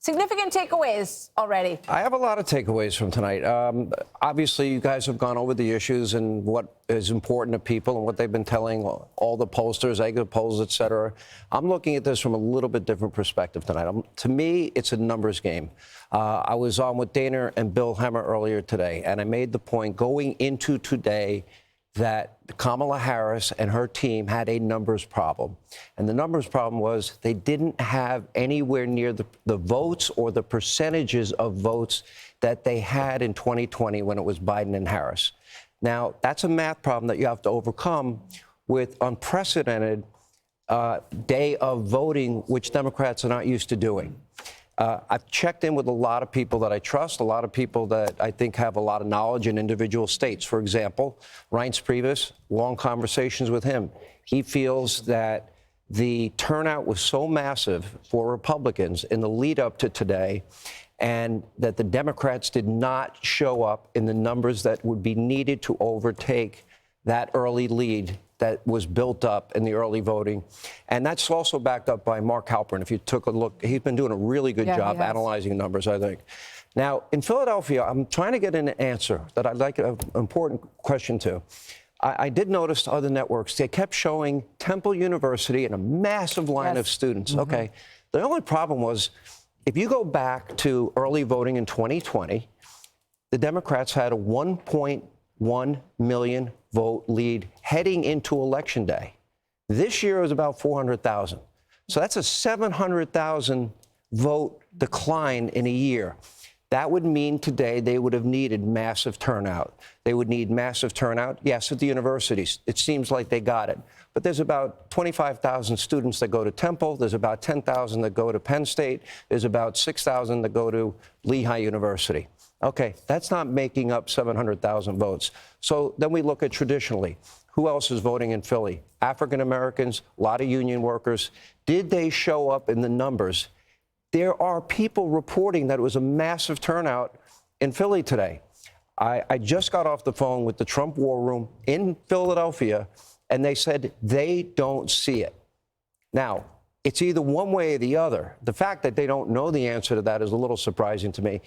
Significant takeaways already. I have a lot of takeaways from tonight. Obviously, you guys have gone over the issues and what is important to people and what they've been telling all the pollsters, exit polls, et cetera. I'm looking at this from a little bit different perspective tonight. To me, it's a numbers game. I was on with Dana and Bill Hemmer earlier today, and I made the point going into today that Kamala Harris and her team had a numbers problem. And the numbers problem was they didn't have anywhere near the votes or the percentages of votes that they had in 2020 when it was Biden and Harris. Now, that's a math problem that you have to overcome with unprecedented day of voting, which Democrats are not used to doing. I've checked in with a lot of people that I trust, a lot of people that I think have a lot of knowledge in individual states. For example, Reince Priebus, long conversations with him. He feels that the turnout was so massive for Republicans in the lead up to today, and that the Democrats did not show up in the numbers that would be needed to overtake that early lead that was built up in the early voting. And that's also backed up by Mark Halperin. If you took a look, he's been doing a really good job analyzing numbers, I think. Now, in Philadelphia, I'm trying to get an answer that I'd like an important question to. I did notice other networks, they kept showing Temple University and a massive line of students. Okay. The only problem was, if you go back to early voting in 2020, the Democrats had a 1.1 million vote lead heading into Election Day. This year it was about 400,000. So that's a 700,000 vote decline in a year. That would mean today they would have needed massive turnout. They would need massive turnout, yes, at the universities. It seems like they got it. But there's about 25,000 students that go to Temple. There's about 10,000 that go to Penn State. There's about 6,000 that go to Lehigh University. Okay, that's not making up 700,000 votes. So then we look at traditionally, who else is voting in Philly? African Americans, a lot of union workers. Did they show up in the numbers? There are people reporting that it was a massive turnout in Philly today. I just got off the phone with the Trump War Room in Philadelphia, and they said they don't see it. Now, it's either one way or the other. The fact that they don't know the answer to that is a little surprising to me.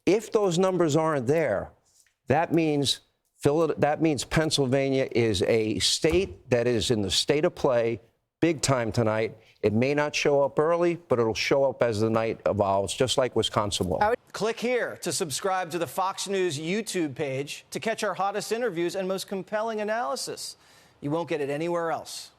If those numbers aren't there, that means Pennsylvania is a state that is in the state of play big time tonight. It may not show up early, but it'll show up as the night evolves, just like Wisconsin will. Click here to subscribe to the Fox News YouTube page to catch our hottest interviews and most compelling analysis. You won't get it anywhere else.